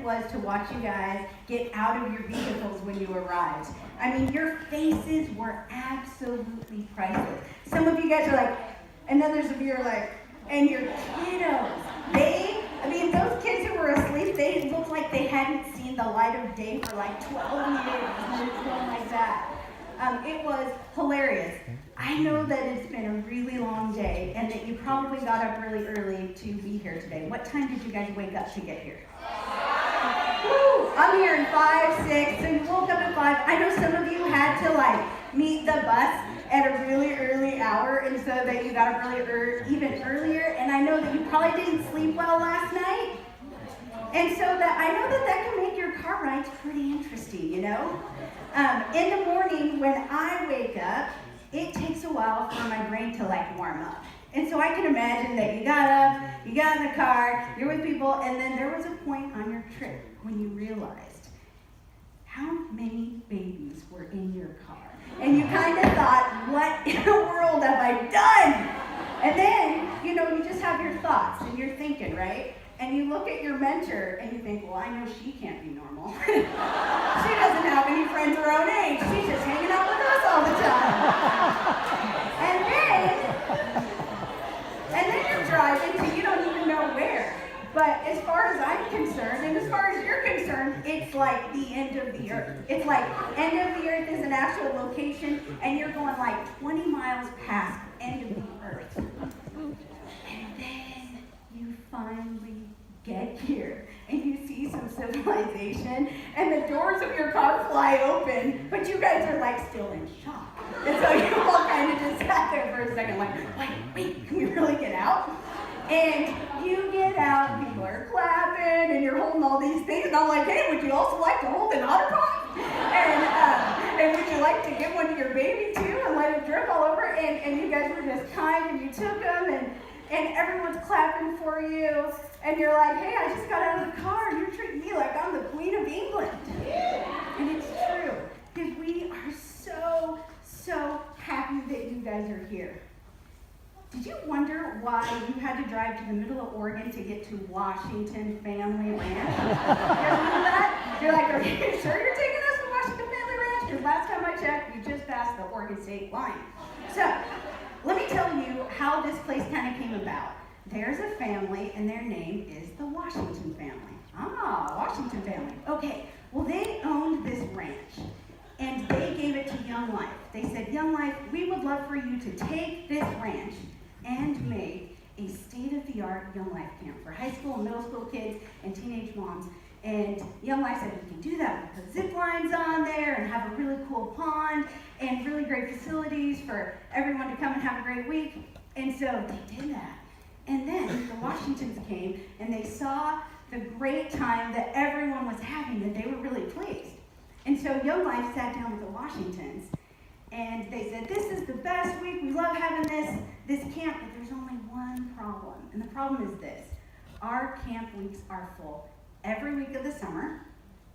was to watch you guys get out of your vehicles when you arrived. I mean, your faces were absolutely priceless. Some of you guys are like, and then there's a few are like, and your kiddos, those kids who were asleep, they looked like they hadn't seen the light of day for like 12 years, something like that. It was hilarious. I know that it's been a really long day and that you probably got up really early to be here today. What time did you guys wake up to get here? Woo! I'm here at 5, 6, so you woke up at 5. I know some of you had to meet the bus at a really early hour, and so that you got up even earlier. And I know that you probably didn't sleep well last night. And so that I know that can make your car rides pretty interesting, you know? In the morning when I wake up, it takes a while for my brain to warm up. And so I can imagine that you got up, you got in the car, you're with people, and then there was a point on your trip when you realized how many babies were in your car. And you kind of thought, what in the world have I done? And then, you just have your thoughts and you're thinking, right? And you look at your mentor and you think, well, I know she can't be normal. She doesn't have any friends her own age. She's just hanging out with us all the time. And then you're driving so you don't even know where. But as far as I'm concerned, and as far as you're concerned, it's like the end of the earth. It's like end of the earth is an actual location, and you're going 20 miles past end of the earth. And then you finally get here, and you see some civilization, and the doors of your car fly open, but you guys are still in shock. And so you all kind of just sat there for a second, wait, can we really get out? And you get out, people are clapping, and you're holding all these things, and I'm like, hey, would you also like to hold an otter pop? And would you like to give one to your baby too, and let it drip all over? And you guys were just kind, and you took them, and everyone's clapping for you, and you're like, hey, I just got out of the car, and you're treating me like I'm the Queen of England. And it's true, because we are so, so happy that you guys are here. Did you wonder why you had to drive to the middle of Oregon to get to Washington Family Ranch? You guys remember that? You're like, are you sure you're taking us to Washington Family Ranch? Because last time I checked, you just passed the Oregon state line. So, let me tell you how this place kind of came about. There's a family, and their name is the Washington family. Ah, Washington family. Okay, well, they owned this ranch, and they gave it to YoungLives. They said, YoungLives, we would love for you to take this ranch and make a state-of-the-art YoungLives camp for high school and middle school kids and teenage moms. And YoungLives said, we can do that. We put zip lines on there and have a really cool pond and really great facilities for everyone to come and have a great week. And so they did that. And then the Washingtons came and they saw the great time that everyone was having, and they were really pleased. And so YoungLives sat down with the Washingtons, and they said, this is the best week. We love having this camp, but there's only one problem. And the problem is this. Our camp weeks are full every week of the summer.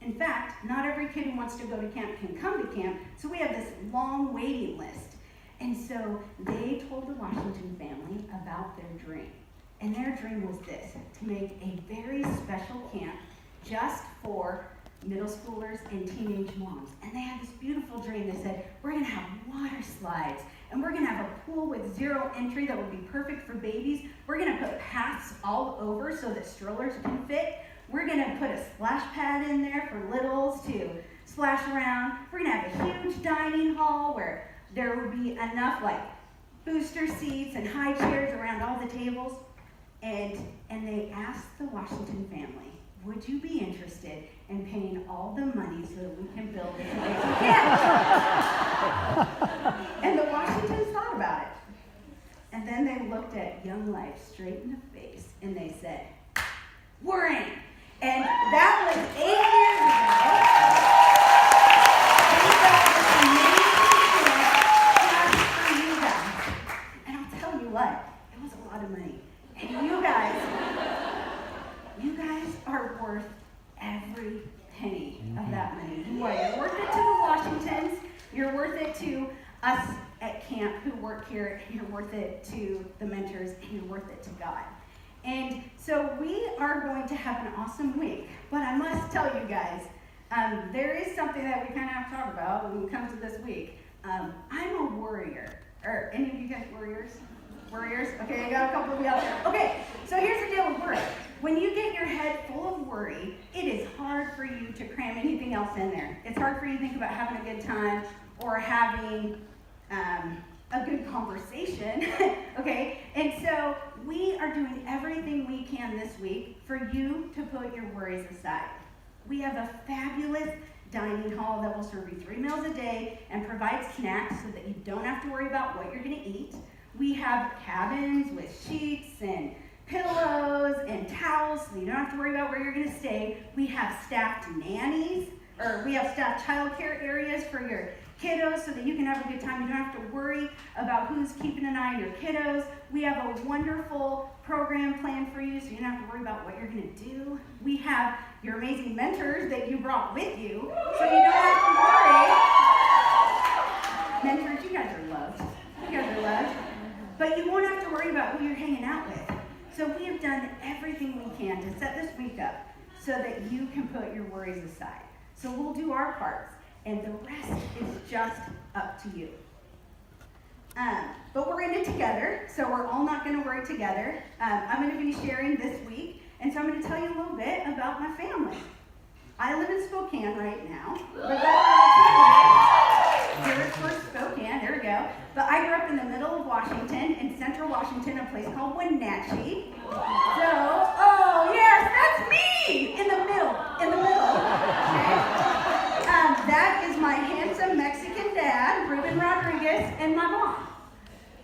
In fact, not every kid who wants to go to camp can come to camp, so we have this long waiting list. And so they told the Washington family about their dream. And their dream was this, to make a very special camp just for middle schoolers and teenage moms. And they had this beautiful dream. They said, we're going to have water slides, and we're going to have a pool with 0 entry that would be perfect for babies. We're going to put paths all over so that strollers can fit. We're going to put a splash pad in there for littles to splash around. We're going to have a huge dining hall where there would be enough booster seats and high chairs around all the tables. And they asked the Washington family, would you be interested in paying all the money so that we can build this amazing camp? And the Washingtons thought about it. And then they looked at YoungLives straight in the face and they said, we're in. And that was 8 years ago. We got this amazing camp just for you guys. And I'll tell you what, it was a lot of money. And you guys are worth every penny of that money. You're worth it to the Washingtons, you're worth it to us at camp who work here, and you're worth it to the mentors, and you're worth it to God. And so we are going to have an awesome week. But I must tell you guys, there is something that we kind of have to talk about when it comes to this week. I'm a worrier. Are any of you guys warriors? Warriors? Okay, I got a couple of you out there. Okay, so here's the deal with worry. When you get your head full of worry, it is hard for you to cram anything else in there. It's hard for you to think about having a good time or having a good conversation, okay? And so we are doing everything we can this week for you to put your worries aside. We have a fabulous dining hall that will serve you 3 meals a day and provide snacks so that you don't have to worry about what you're going to eat. We have cabins with sheets and pillows and towels so you don't have to worry about where you're going to stay. We have staffed nannies, or we have staffed childcare areas for your kiddos so that you can have a good time. You don't have to worry about who's keeping an eye on your kiddos. We have a wonderful program planned for you so you don't have to worry about what you're going to do. We have your amazing mentors that you brought with you so you don't have to worry. Mentors, you guys are loved. You guys are loved. But you won't have to worry about who you're hanging out with. So we have done everything we can to set this week up so that you can put your worries aside. So we'll do our parts, and the rest is just up to you. But we're in it together, so we're all not going to worry together. I'm going to be sharing this week, and so I'm going to tell you a little bit about my family. I live in Spokane right now. Here's for Spokane, there we go. But I grew up in the middle of Washington, in central Washington, a place called Wenatchee. So, oh yes, that's me! In the middle. Okay? That is my handsome Mexican dad, Ruben Rodriguez, and my mom.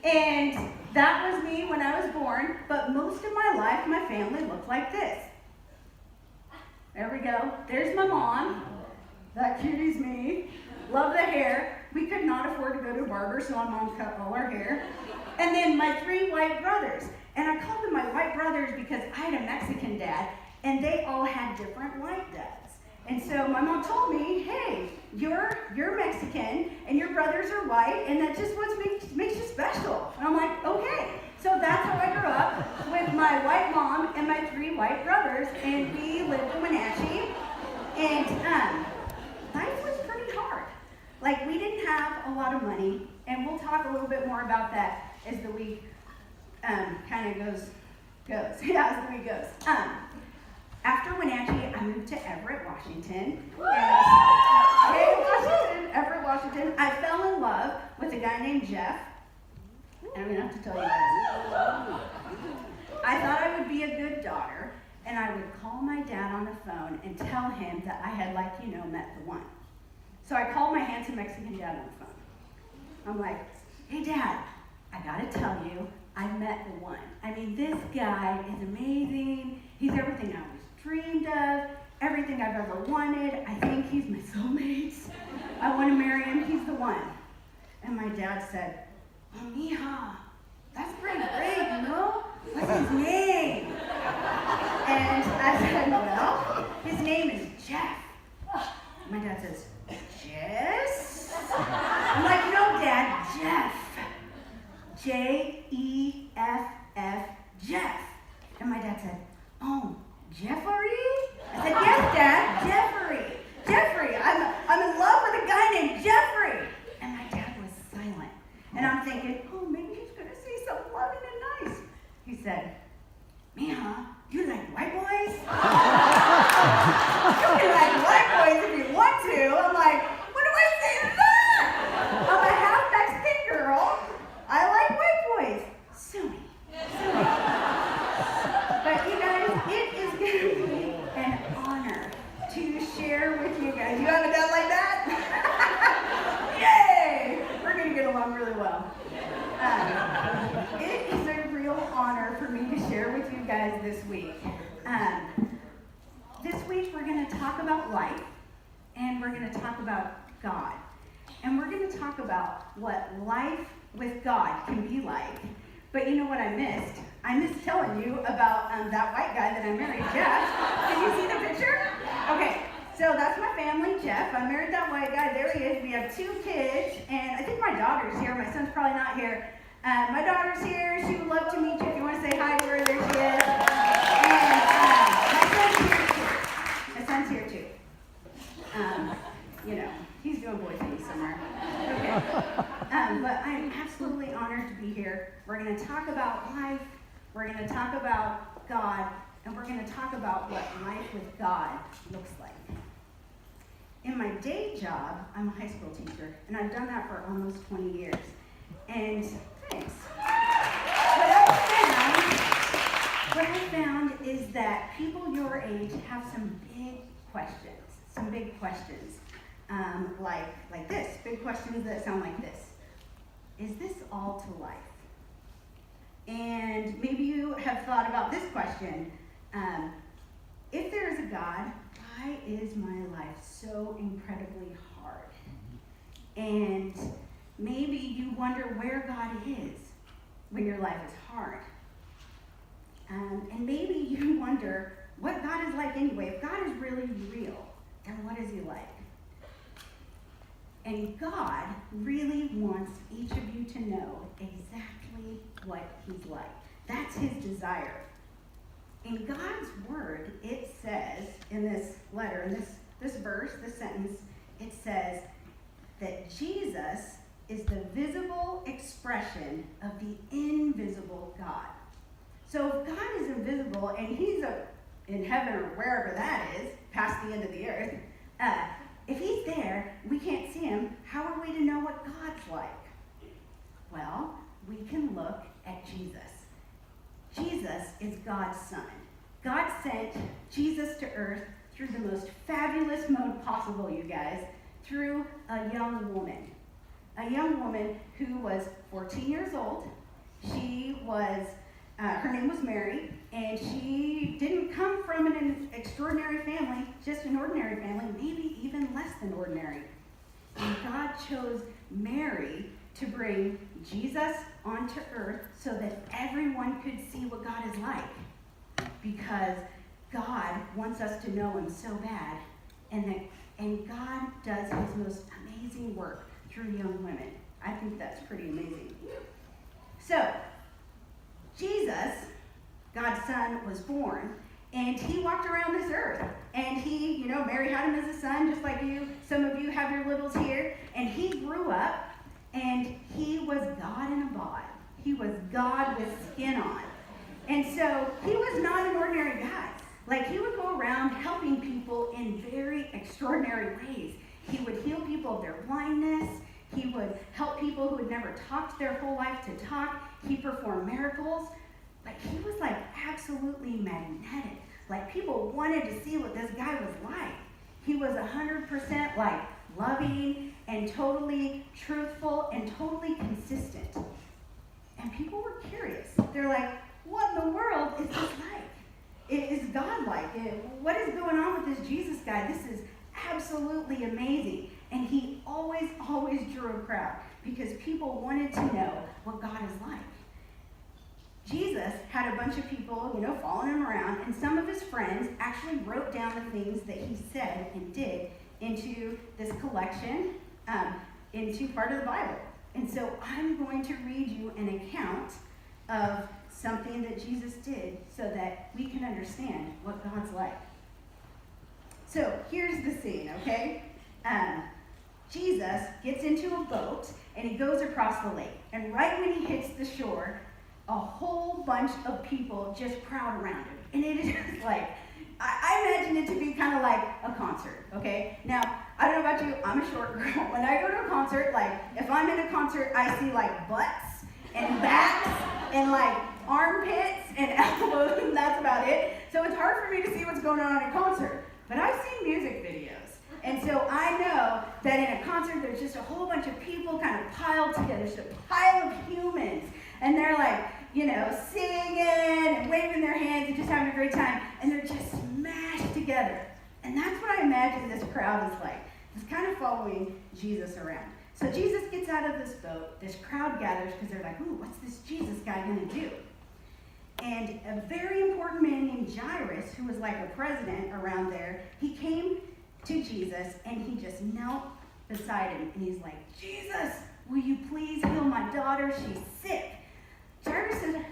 And that was me when I was born, but most of my life, my family looked like this. There we go. There's my mom. That cutie's me. Love the hair. We could not afford to go to a barber, so my mom cut all our hair. And then my 3 white brothers. And I called them my white brothers because I had a Mexican dad, and they all had different white dads. And so my mom told me, hey, you're Mexican, and your brothers are white, and that just what makes you special. And I'm like, okay. So that's how I grew up, with my white mom and my 3 white brothers, and we lived in Wenatchee. And life was pretty hard. Like, we didn't have a lot of money, and we'll talk a little bit more about that as the week kind of goes. Yeah, as the week goes. After Wenatchee, I moved to Everett, Washington. Everett, Washington. I fell in love with a guy named Jeff. And I'm going to have to tell you guys. I thought I would be a good daughter, and I would call my dad on the phone and tell him that I had, met the one. So I called my handsome Mexican dad on the phone. I'm like, hey, Dad, I got to tell you, I met the one. I mean, this guy is amazing. He's everything I always dreamed of, everything I've ever wanted. I think he's my soulmate. I want to marry him. He's the one. And my dad said, oh, mija, that's pretty great, you know? What's his name? And I said, well, his name is Jeff. My dad says, Jess? I'm like, no, Dad, Jeff. Jeff, Jeff. And my dad said, oh, Jeffrey? I said, yes, Dad, Jeffrey. I'm in love with a guy named Jeffrey. And my dad was silent. And I'm thinking, oh, maybe he's going to say something loving and nice. He said, mija, you like white boys? You can like white boys if you want to. I'm like, what do I say to that? I'm a half Mexican girl. I like white boys. Sue me. But you guys, it is going to be an honor to share with you guys. You have a dad like that? Yay! We're going to get along really well. It is a real honor for me to share with you guys this week. This week we're going to talk about life, and we're going to talk about God. And we're going to talk about what life with God can be like. But you know what I missed? I missed telling you about that white guy that I married, Jeff. Can you see the picture? Okay, so that's my family, Jeff. I married that white guy. There he is. We have 2 kids, and I think my daughter's here. My son's probably not here. My daughter's here. She would love to meet you if you want to say hi to her. There she is. And my son's here too. He's doing boy things somewhere. Okay. But I'm absolutely honored to be here. We're going to talk about life. We're going to talk about God. And we're going to talk about what life with God looks like. In my day job, I'm a high school teacher, and I've done that for almost 20 years. And thanks. What I found is that people your age have some big questions. Like this, big questions that sound like this. Is this all to life? And maybe you have thought about this question. If there is a God, why is my life so incredibly hard? And maybe you wonder where God is when your life is hard. And maybe you wonder what God is like anyway. If God is really real, then what is he like? And God really wants each of you to know exactly what he's like. That's his desire. In God's word, it says in this letter, in this verse, this sentence, it says that Jesus is the visible expression of the invisible God. So if God is invisible and he's in heaven or wherever that is, past the end of the earth, if he's there, we can't see him, how are we to know what God's like? Well, we can look at Jesus. Jesus is God's son. God sent Jesus to earth through the most fabulous mode possible, you guys, through a young woman. A young woman who was 14 years old. She was, her name was Mary, and she didn't come from an extraordinary family, just an ordinary family, maybe even less than ordinary. And God chose Mary to bring Jesus onto earth so that everyone could see what God is like. Because God wants us to know him so bad, and God does his most amazing work through young women. I think that's pretty amazing. So, Jesus, God's son, was born, and he walked around this earth. And he, Mary had him as a son, just like you. Some of you have your littles here. And he grew up, and he was God in a bod. He was God with skin on. And so he was not an ordinary guy. Like, he would go around helping people in very extraordinary ways. He would heal people of their blindness. He would help people who had never talked their whole life to talk. He performed miracles. But he was like absolutely magnetic. Like, people wanted to see what this guy was like. He was 100% like loving and totally truthful and totally consistent. And people were curious. They're like, what in the world is this like? Is God like? What is going on with this Jesus guy? This is absolutely amazing. And he always drew a crowd because people wanted to know what God is like. Jesus had a bunch of people, following him around, and some of his friends actually wrote down the things that he said and did into this collection, into part of the Bible. And so I'm going to read you an account of something that Jesus did so that we can understand what God's like. So here's the scene, okay? Jesus gets into a boat and he goes across the lake. And right when he hits the shore, a whole bunch of people just crowd around him. And it is just like, I imagine it to be kind of like a concert, okay? Now, I don't know about you, I'm a short girl. When I go to a concert, like, if I'm in a concert, I see like butts and backs and like armpits and elbows, and that's about it. So it's hard for me to see what's going on at a concert. But I've seen music videos. And so I know that in a concert, there's just a whole bunch of people kind of piled together, just a pile of humans. And they're like, singing and waving their hands and just having a great time. And they're just smashed together. And that's what I imagine this crowd is like. Just kind of following Jesus around. So Jesus gets out of this boat. This crowd gathers because they're like, ooh, what's this Jesus guy going to do? And a very important man named Jairus, who was like a president around there, he came to Jesus and he just knelt beside him. And he's like, Jesus, will you please heal my daughter? She's sick.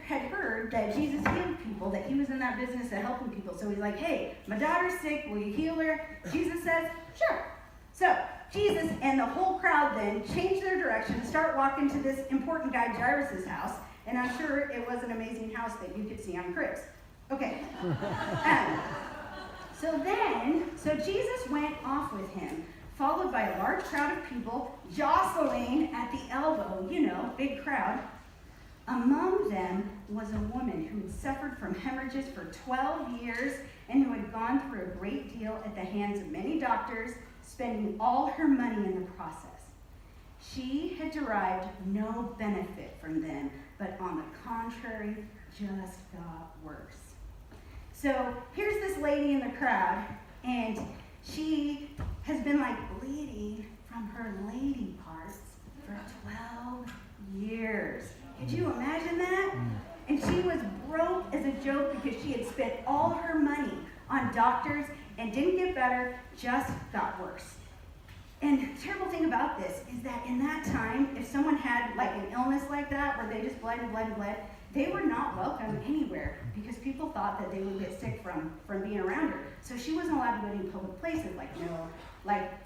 had heard that Jesus healed people, that he was in that business of helping people. So he's like, hey, my daughter's sick, will you heal her? Jesus says, sure. So Jesus and the whole crowd then change their direction, start walking to this important guy Jairus' house, and I'm sure it was an amazing house that you could see on Cribs. Okay. So Jesus went off with him, followed by a large crowd of people, jostling at the elbow, big crowd. Among them was a woman who had suffered from hemorrhages for 12 years and who had gone through a great deal at the hands of many doctors, spending all her money in the process. She had derived no benefit from them, but on the contrary, just got worse. So here's this lady in the crowd, and she has been bleeding from her lady parts for 12 years. Could you imagine that? And she was broke as a joke because she had spent all her money on doctors and didn't get better, just got worse. And the terrible thing about this is that in that time, if someone had an illness like that where they just bled, they were not welcome anywhere because people thought that they would get sick from being around her. So she wasn't allowed to go to any public places,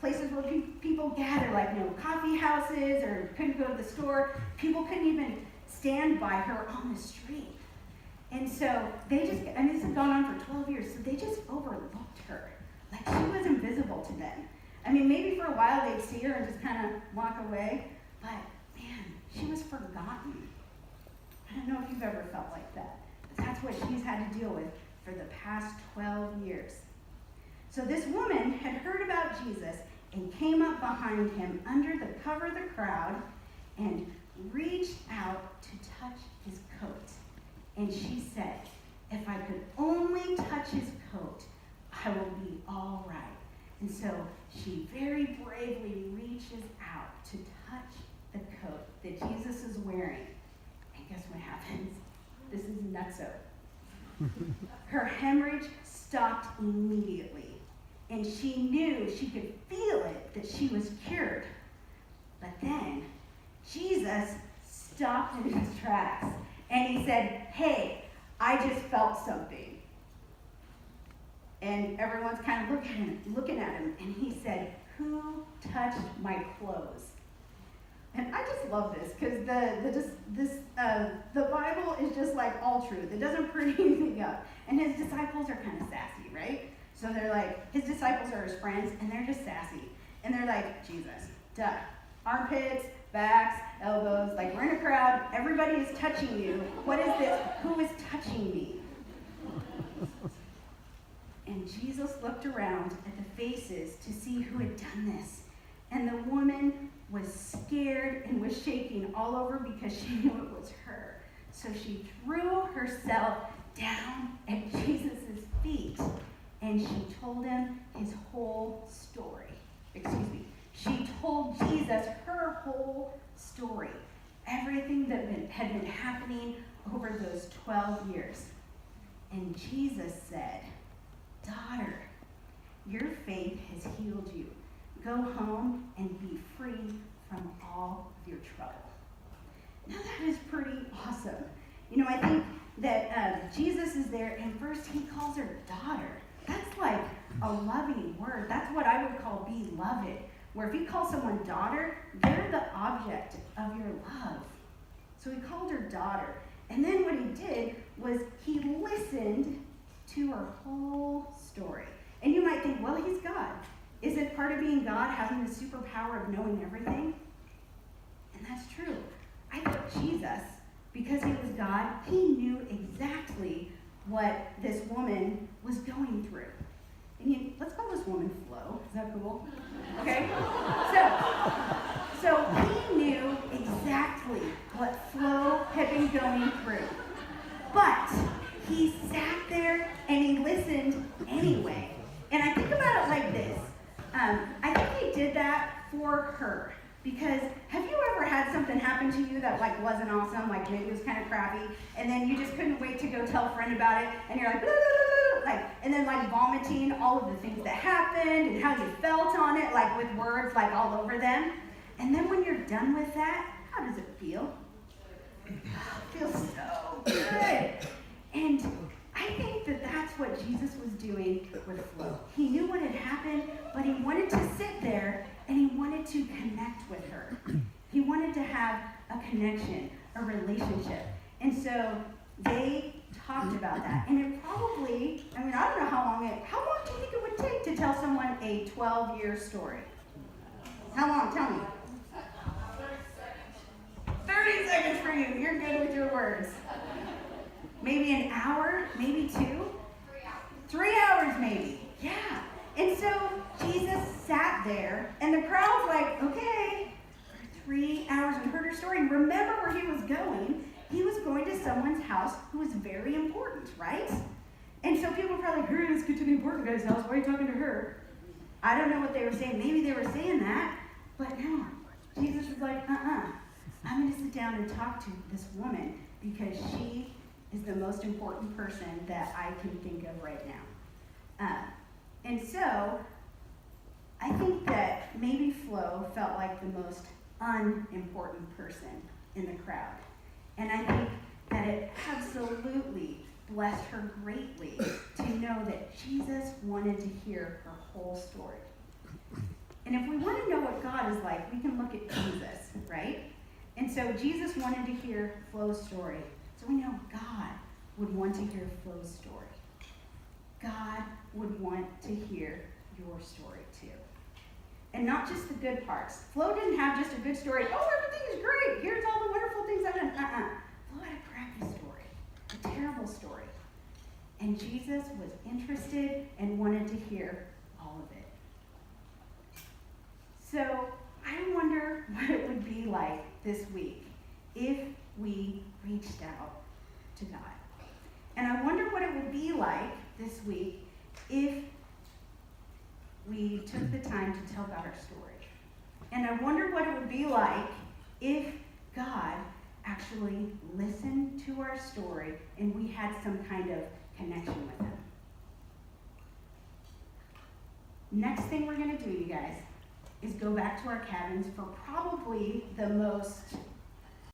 places where people gather, coffee houses, or couldn't go to the store. People couldn't even stand by her on the street. And so this had gone on for 12 years, so they just overlooked her. She was invisible to them. Maybe for a while they'd see her and just kind of walk away, but man, she was forgotten. I don't know if you've ever felt like that, but that's what she's had to deal with for the past 12 years. So this woman had heard about Jesus and came up behind him under the cover of the crowd and reached out to touch his coat. And she said, if I could only touch his coat, I will be all right. And so she very bravely reaches out to touch the coat that Jesus is wearing. And guess what happens? This is nutso. Her hemorrhage stopped immediately. And she knew, she could feel it, that she was cured. But then Jesus stopped in his tracks and he said, hey, I just felt something. And everyone's kind of looking at him, and he said, who touched my clothes? And I just love this, because the Bible is just all truth. It doesn't print anything up. And his disciples are kind of sassy, right? So they're his disciples are his friends, and they're just sassy. And they're like, Jesus, duh. Armpits, backs, elbows, we're in a crowd, everybody is touching you. What is this? Who is touching me? And Jesus looked around at the faces to see who had done this. And the woman was scared and was shaking all over because she knew it was her. So she threw herself down at Jesus' feet and she told him his whole story. She told Jesus her whole story. Everything that had been happening over those 12 years. And Jesus said, daughter, your faith has healed you. Go home and be free from all of your trouble. Now that is pretty awesome. I think that Jesus is there, and first he calls her daughter. That's a loving word. That's what I would call beloved. Where if he calls someone daughter, they're the object of your love. So he called her daughter. And then what he did was he listened to her whole story. And you might think, well, he's God. Is it part of being God, having the superpower of knowing everything? And that's true. I thought Jesus, because he was God, he knew exactly what this woman was going through. And let's call this woman Flo. Is that cool? Okay? So he knew exactly what Flo had been going through. But he sat there and he listened anyway. And I think about it like this. I think he did that for her. Because have you ever had something happen to you that wasn't awesome, maybe it was kind of crappy, and then you just couldn't wait to go tell a friend about it, and you're blah, blah, blah, blah, and then vomiting all of the things that happened and how you felt on it, with words all over them. And then when you're done with that, how does it feel? Feels so good. And I think that that's what Jesus was doing with Flo. He knew what had happened, but he wanted to sit there and he wanted to connect with her. He wanted to have a connection, a relationship. And so they talked about that. And it probably, I don't know how long do you think it would take to tell someone a 12-year story? How long? Tell me. 30 seconds for you. You're good with your words. Maybe an hour, maybe 2? 3 hours maybe. Yeah. And so Jesus sat there, and the crowd's like, okay, for 3 hours and heard her story. And remember where he was going. He was going to someone's house who was very important, right? And so people were probably like, hey, let's get to the important guy's house. Why are you talking to her? I don't know what they were saying. Maybe they were saying that. But no, Jesus was like, I'm going to sit down and talk to this woman because she is the most important person that I can think of right now. And so I think that maybe Flo felt like the most unimportant person in the crowd. And I think that it absolutely blessed her greatly to know that Jesus wanted to hear her whole story. And if we want to know what God is like, we can look at Jesus, right? And so Jesus wanted to hear Flo's story. So we know God would want to hear Flo's story. God would want to hear your story too. And not just the good parts. Flo didn't have just a good story. Oh, everything is great. Here's all the wonderful things I've done. Flo had a crappy story, a terrible story. And Jesus was interested and wanted to hear all of it. So I wonder what it would be like this week if we reached out to God. And I wonder what it would be like this week if we took the time to tell God our story. And I wonder what it would be like if God actually listened to our story and we had some kind of connection with him. Next thing we're going to do, you guys, is go back to our cabins for probably the most